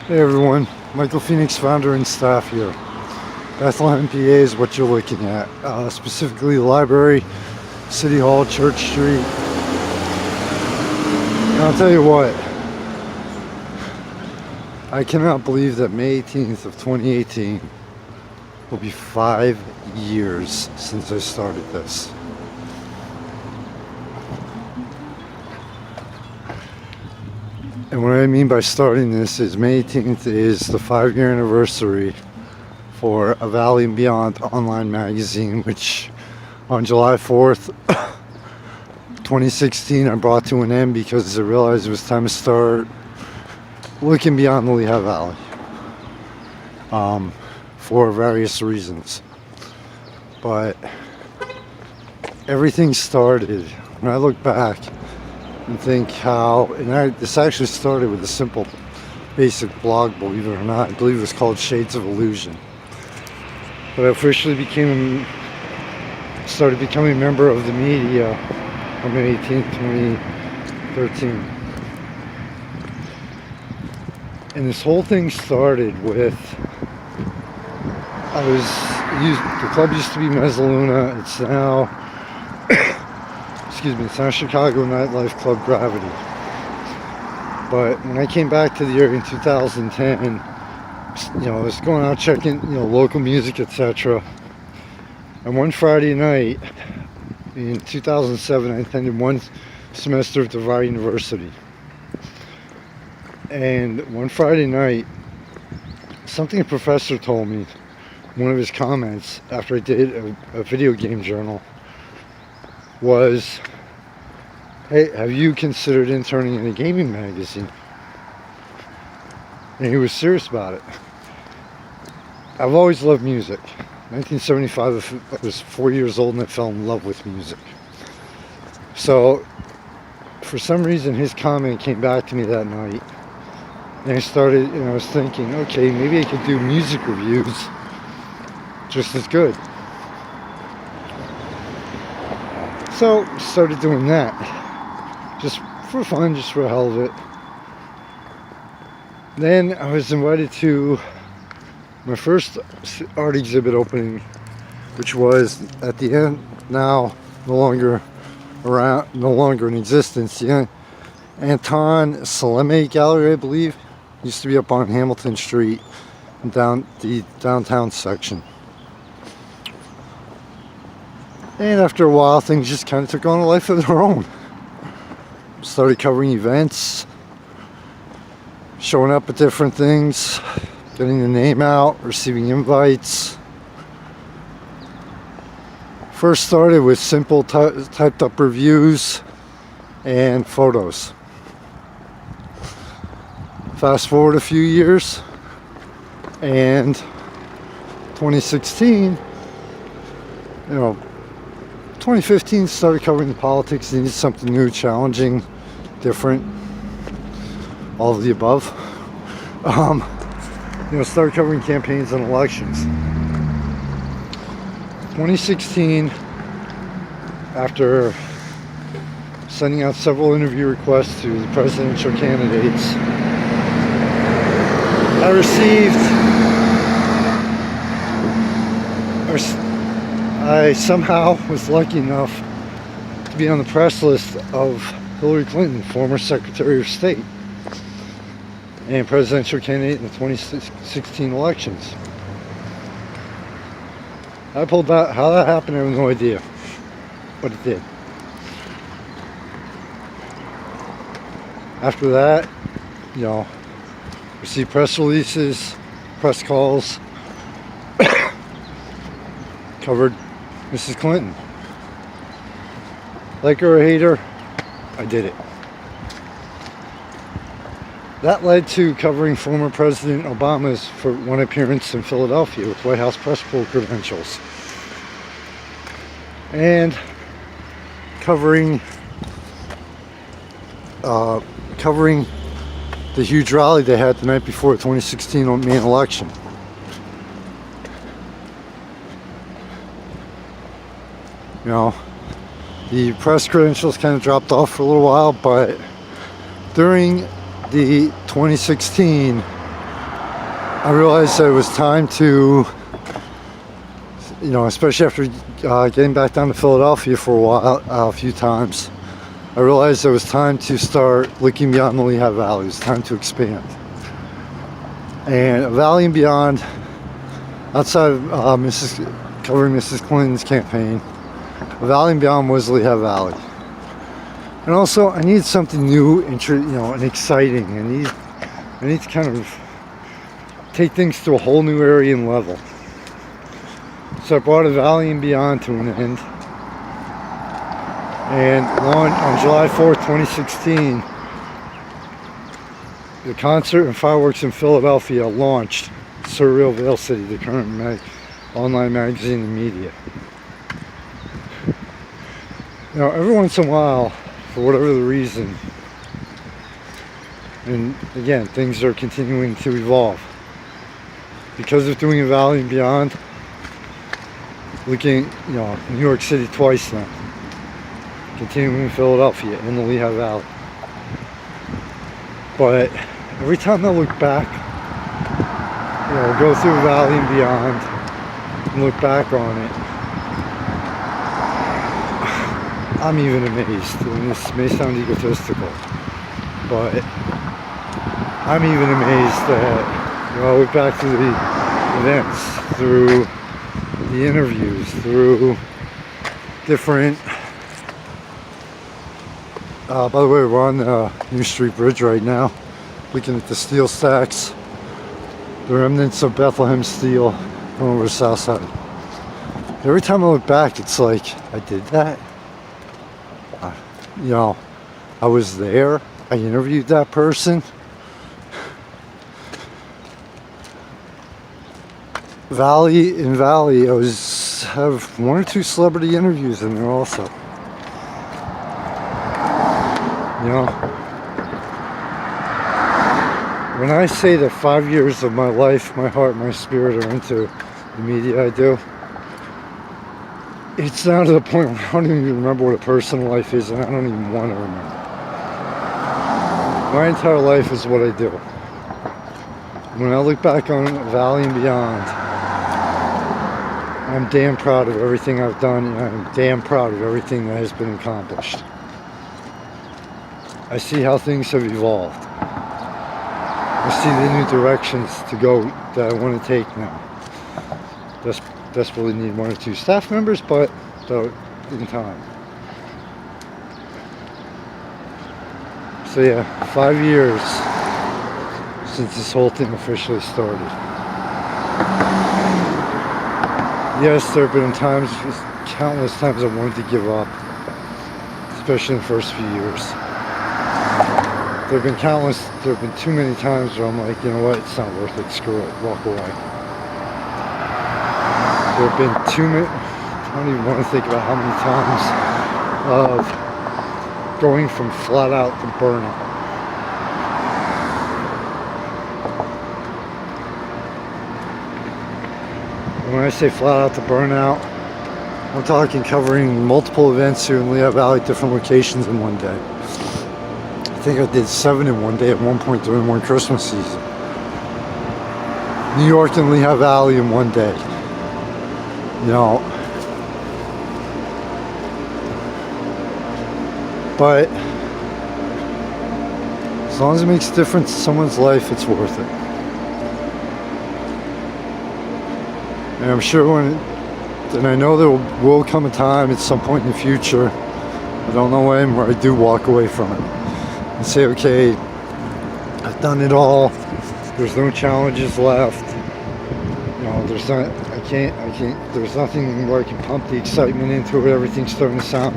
Hey everyone, Michael Phoenix, founder and staff here. Bethlehem, PA is what you're looking at. Specifically the library, City Hall, Church Street. And I'll tell you what, I cannot believe that May 18th of 2018 will be 5 years since I started this. And what I mean by starting this is May 18th is the 5-year anniversary for A Valley and Beyond online magazine, which on July 4th, 2016 I brought to an end because I realized it was time to start looking beyond the Lehigh Valley for various reasons. But everything started, when I look back and think how, this actually started with a simple, basic blog, believe it or not. I believe it was called Shades of Illusion. But I officially started becoming a member of the media on May 18th, 2013. And this whole thing started with, the club used to be Mezzaluna. It's now, it's now Chicago Nightlife Club Gravity. But when I came back to the area in 2010, I was going out checking, local music, etc. And one Friday night in 2007, I attended one semester at DeVry University. And one Friday night, something a professor told me, one of his comments after I did a video game journal, was, "Hey, have you considered interning in a gaming magazine?" And he was serious about it. I've always loved music. 1975, I was 4 years old and I fell in love with music. So, for some reason, his comment came back to me that night. And I was thinking, okay, maybe I could do music reviews just as good. So, started doing that. Just for fun, just for the hell of it. Then I was invited to my first art exhibit opening, which was at the end, now no longer in existence, the Anton Saleme Gallery, I believe. Used to be up on Hamilton Street, down the downtown section. And after a while, things just kind of took on a life of their own. Started covering events, showing up at different things, getting the name out, receiving invites. First started with simple typed up reviews and photos. Fast forward a few years, and 2016, 2015 started covering the politics. Needed something new, challenging, different, all of the above. Started covering campaigns and elections. 2016, after sending out several interview requests to the presidential candidates, I somehow was lucky enough to be on the press list of Hillary Clinton, former Secretary of State and presidential candidate in the 2016 elections. I pulled out. How that happened, I have no idea, but it did. After that, received press releases, press calls, covered Mrs. Clinton. Like her or hate her, I did it. That led to covering former President Obama's for one appearance in Philadelphia with White House press pool credentials. And covering the huge rally they had the night before the 2016 main election. The press credentials kind of dropped off for a little while, but during the 2016 I realized that it was time to, especially after getting back down to Philadelphia for a while, a few times, I realized it was time to start looking beyond the Lehigh Valley. It was time to expand. And Valley and Beyond, outside of covering Mrs. Clinton's campaign, Valley and Beyond was Lehigh Valley. And also, I needed something new, and exciting. I need to kind of take things to a whole new area and level. So I brought a Valley and Beyond to an end. And on July 4th, 2016, the Concert and Fireworks in Philadelphia launched Surreal Veil City, the current online magazine and media. Every once in a while, for whatever the reason, and again, things are continuing to evolve. Because of doing a Valley and Beyond, looking, New York City twice now, continuing in Philadelphia, in the Lehigh Valley. But every time I look back, go through Valley and Beyond, and look back on it, I'm even amazed, and this may sound egotistical, but I'm even amazed that, I look back to the events, through the interviews, through different, by the way, we're on the New Street Bridge right now, looking at the steel stacks, the remnants of Bethlehem steel going over the south side. Every time I look back, it's like, I did that. I was there. I interviewed that person. Valley, I have one or two celebrity interviews in there also. When I say that 5 years of my life, my heart, my spirit are into the media I do, it's now to the point where I don't even remember what a personal life is, and I don't even want to remember. My entire life is what I do. When I look back on Valley and Beyond, I'm damn proud of everything I've done, and I'm damn proud of everything that has been accomplished. I see how things have evolved. I see the new directions to go that I want to take now. Desperately need one or two staff members, but in time. So yeah, 5 years since this whole thing officially started. Yes, there have been times, countless times I wanted to give up, especially in the first few years. There have been too many times where I'm like, you know what, it's not worth it, screw it, walk away. There have been too many, I don't even want to think about how many times of going from flat out to burnout. When I say flat out to burnout, I'm talking covering multiple events here in Lehigh Valley, different locations in one day. I think I did 7 in one day at one point during one Christmas season. New York and Lehigh Valley in one day. But as long as it makes a difference in someone's life, it's worth it. And I'm sure and I know there will come a time at some point in the future, I don't know when, where I do walk away from it and say, okay, I've done it all. There's no challenges left. There's nothing where I can pump the excitement into it. Everything's starting to sound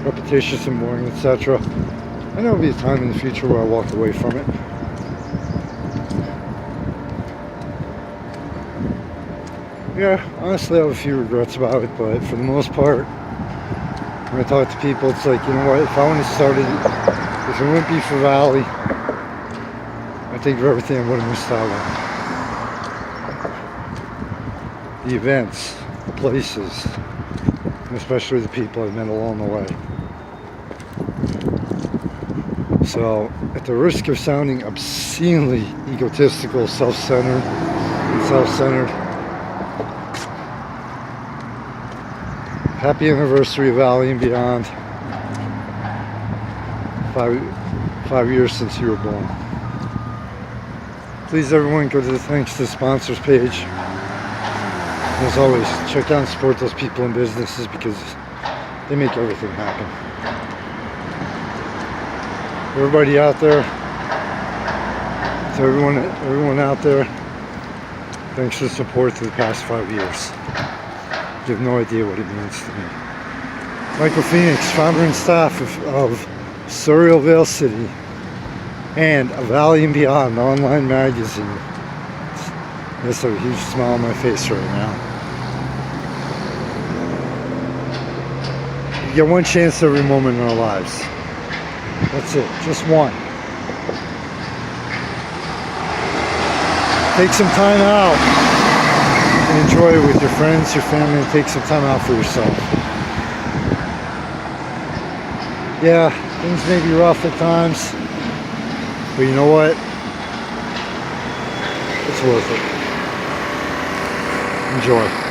repetitious and boring, etc. I know there'll be a time in the future where I walk away from it. Yeah, honestly, I have a few regrets about it, but for the most part, when I talk to people, it's like, you know what, if I wouldn't have started, if it wouldn't be for Valley, I think of everything I would have missed out on. The events, the places, and especially the people I've met along the way. So, at the risk of sounding obscenely egotistical, self-centered, self-centered. Happy anniversary, Valley and Beyond. 5 years since you were born. Please, everyone, go to the Thanks to Sponsors page. As always, check out and support those people and businesses because they make everything happen. Everybody out there, to everyone out there, thanks for the support for the past 5 years. You have no idea what it means to me. Michael Phoenix, founder and staff of Surrealville City and A Valley and Beyond online magazine. That's a huge smile on my face right now. You get one chance every moment in our lives. That's it, just one. Take some time out and enjoy it with your friends, your family, and take some time out for yourself. Yeah, things may be rough at times, but you know what? It's worth it. Enjoy.